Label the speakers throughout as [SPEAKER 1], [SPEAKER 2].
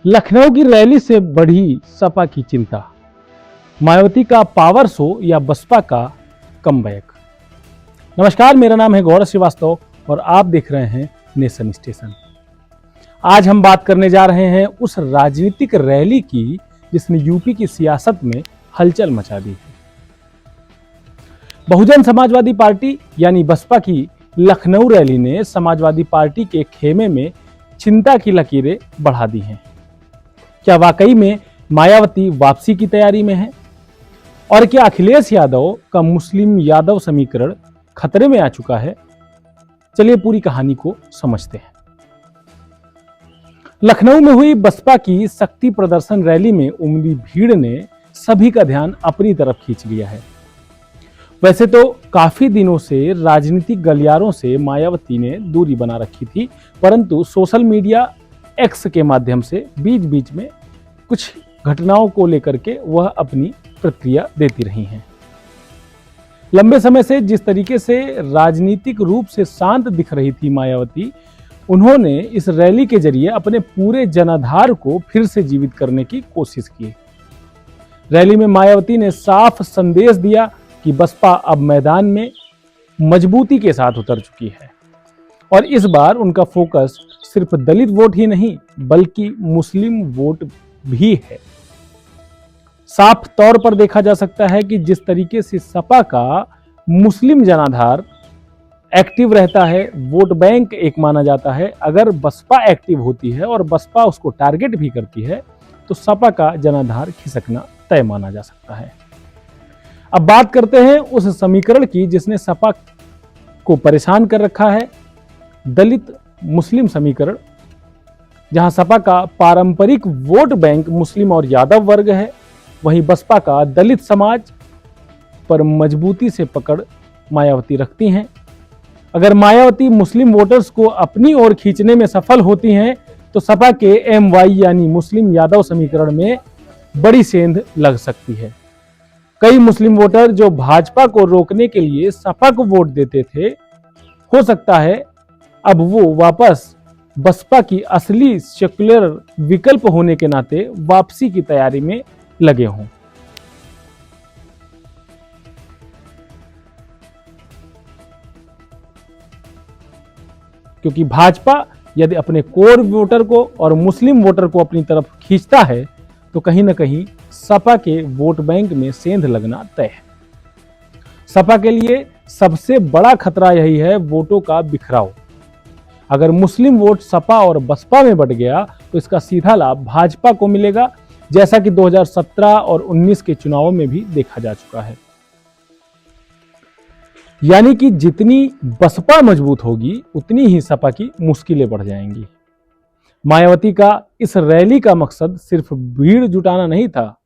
[SPEAKER 1] लखनऊ की रैली से बढ़ी सपा की चिंता, मायावती का पावर शो या बसपा का कमबैक। नमस्कार, मेरा नाम है गौरव श्रीवास्तव और आप देख रहे हैं नेशन स्टेशन। आज हम बात करने जा रहे हैं उस राजनीतिक रैली की जिसने यूपी की सियासत में हलचल मचा दी है। बहुजन समाजवादी पार्टी यानी बसपा की लखनऊ रैली ने समाजवादी पार्टी के खेमे में चिंता की लकीरें बढ़ा दी हैं। क्या वाकई में मायावती वापसी की तैयारी में है? और क्या अखिलेश यादव का मुस्लिम यादव समीकरण खतरे में आ चुका है? चलिए पूरी कहानी को समझते हैं। लखनऊ में हुई बसपा की शक्ति प्रदर्शन रैली में उमड़ी भीड़ ने सभी का ध्यान अपनी तरफ खींच लिया है। वैसे तो काफी दिनों से राजनीतिक गलियारों से मायावती ने दूरी बना रखी थी, परंतु सोशल मीडिया एक्स के माध्यम से बीच बीच में कुछ घटनाओं को लेकर के वह अपनी प्रतिक्रिया देती रही हैं। लंबे समय से जिस तरीके से राजनीतिक रूप से शांत दिख रही थी मायावती, उन्होंने इस रैली के जरिए अपने पूरे जनाधार को फिर से जीवित करने की कोशिश की। रैली में मायावती ने साफ संदेश दिया कि बसपा अब मैदान में मजबूती के साथ उतर चुकी है और इस बार उनका फोकस सिर्फ दलित वोट ही नहीं बल्कि मुस्लिम वोट भी है। साफ तौर पर देखा जा सकता है कि जिस तरीके से सपा का मुस्लिम जनाधार एक्टिव रहता है, वोट बैंक एक माना जाता है, अगर बसपा एक्टिव होती है और बसपा उसको टारगेट भी करती है तो सपा का जनाधार खिसकना तय माना जा सकता है। अब बात करते हैं उस समीकरण की जिसने सपा को परेशान कर रखा है, दलित मुस्लिम समीकरण, जहां सपा का पारंपरिक वोट बैंक मुस्लिम और यादव वर्ग है, वहीं बसपा का दलित समाज पर मजबूती से पकड़ मायावती रखती हैं। अगर मायावती मुस्लिम वोटर्स को अपनी ओर खींचने में सफल होती हैं तो सपा के MY यानी मुस्लिम यादव समीकरण में बड़ी सेंध लग सकती है। कई मुस्लिम वोटर जो भाजपा को रोकने के लिए सपा को वोट देते थे, हो सकता है अब वो वापस बसपा की असली सेक्युलर विकल्प होने के नाते वापसी की तैयारी में लगे हों। क्योंकि भाजपा यदि अपने कोर वोटर को और मुस्लिम वोटर को अपनी तरफ खींचता है तो कहीं ना कहीं सपा के वोट बैंक में सेंध लगना तय है। सपा के लिए सबसे बड़ा खतरा यही है वोटों का बिखराव। अगर मुस्लिम वोट सपा और बसपा में बट गया तो इसका सीधा लाभ भाजपा को मिलेगा, जैसा कि 2017 और 19 के चुनावों में भी देखा जा चुका है। यानी कि जितनी बसपा मजबूत होगी उतनी ही सपा की मुश्किलें बढ़ जाएंगी। मायावती का इस रैली का मकसद सिर्फ भीड़ जुटाना नहीं था,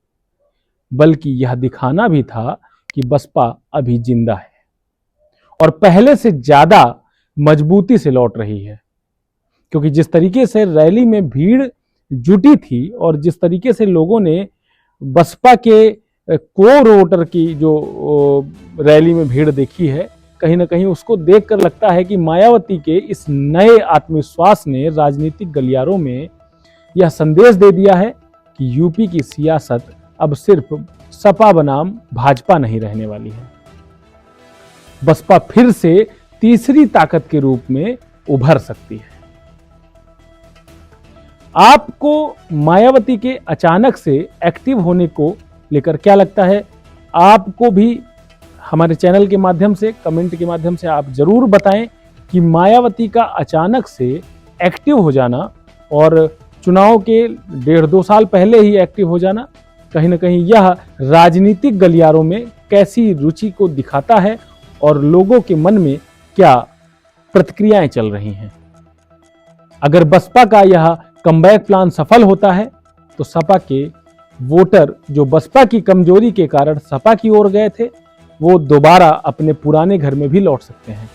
[SPEAKER 1] बल्कि यह दिखाना भी था कि बसपा अभी जिंदा है और पहले से ज्यादा मजबूती से लौट रही है। क्योंकि जिस तरीके से रैली में भीड़ जुटी थी और जिस तरीके से लोगों ने बसपा के कोर वोटर की जो रैली में भीड़ देखी है, कहीं ना कहीं उसको देखकर लगता है कि मायावती के इस नए आत्मविश्वास ने राजनीतिक गलियारों में यह संदेश दे दिया है कि यूपी की सियासत अब सिर्फ सपा बनाम भाजपा नहीं रहने वाली है। बसपा फिर से तीसरी ताकत के रूप में उभर सकती है। आपको मायावती के अचानक से एक्टिव होने को लेकर क्या लगता है? आपको भी हमारे चैनल के माध्यम से, कमेंट के माध्यम से आप जरूर बताएं कि मायावती का अचानक से एक्टिव हो जाना और चुनाव के 1.5-2 साल पहले ही एक्टिव हो जाना, कहीं ना कहीं यह राजनीतिक गलियारों में कैसी रुचि को दिखाता है और लोगों के मन में क्या प्रतिक्रियाएं चल रही हैं। अगर बसपा का यह कमबैक प्लान सफल होता है तो सपा के वोटर जो बसपा की कमजोरी के कारण सपा की ओर गए थे, वो दोबारा अपने पुराने घर में भी लौट सकते हैं,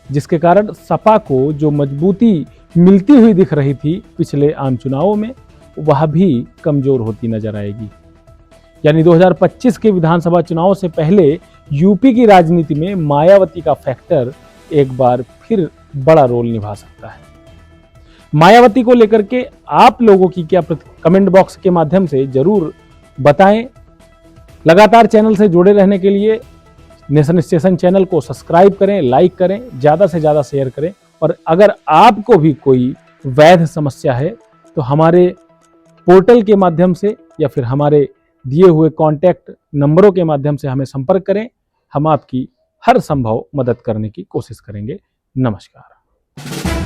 [SPEAKER 1] जिसके कारण सपा को जो मजबूती मिलती हुई दिख रही थी पिछले आम चुनावों में, वह भी कमजोर होती नजर आएगी। यानी 2025 के विधानसभा चुनाव से पहले यूपी की राजनीति में मायावती का फैक्टर एक बार फिर बड़ा रोल निभा सकता है। मायावती को लेकर के आप लोगों की क्या कमेंट बॉक्स के माध्यम से जरूर बताएं। लगातार चैनल से जुड़े रहने के लिए नेशन स्टेशन चैनल को सब्सक्राइब करें, लाइक करें, ज़्यादा से ज़्यादा शेयर करें। और अगर आपको भी कोई वैध समस्या है तो हमारे पोर्टल के माध्यम से या फिर हमारे दिए हुए कॉन्टैक्ट नंबरों के माध्यम से हमें संपर्क करें। हम आपकी हर संभव मदद करने की कोशिश करेंगे। नमस्कार।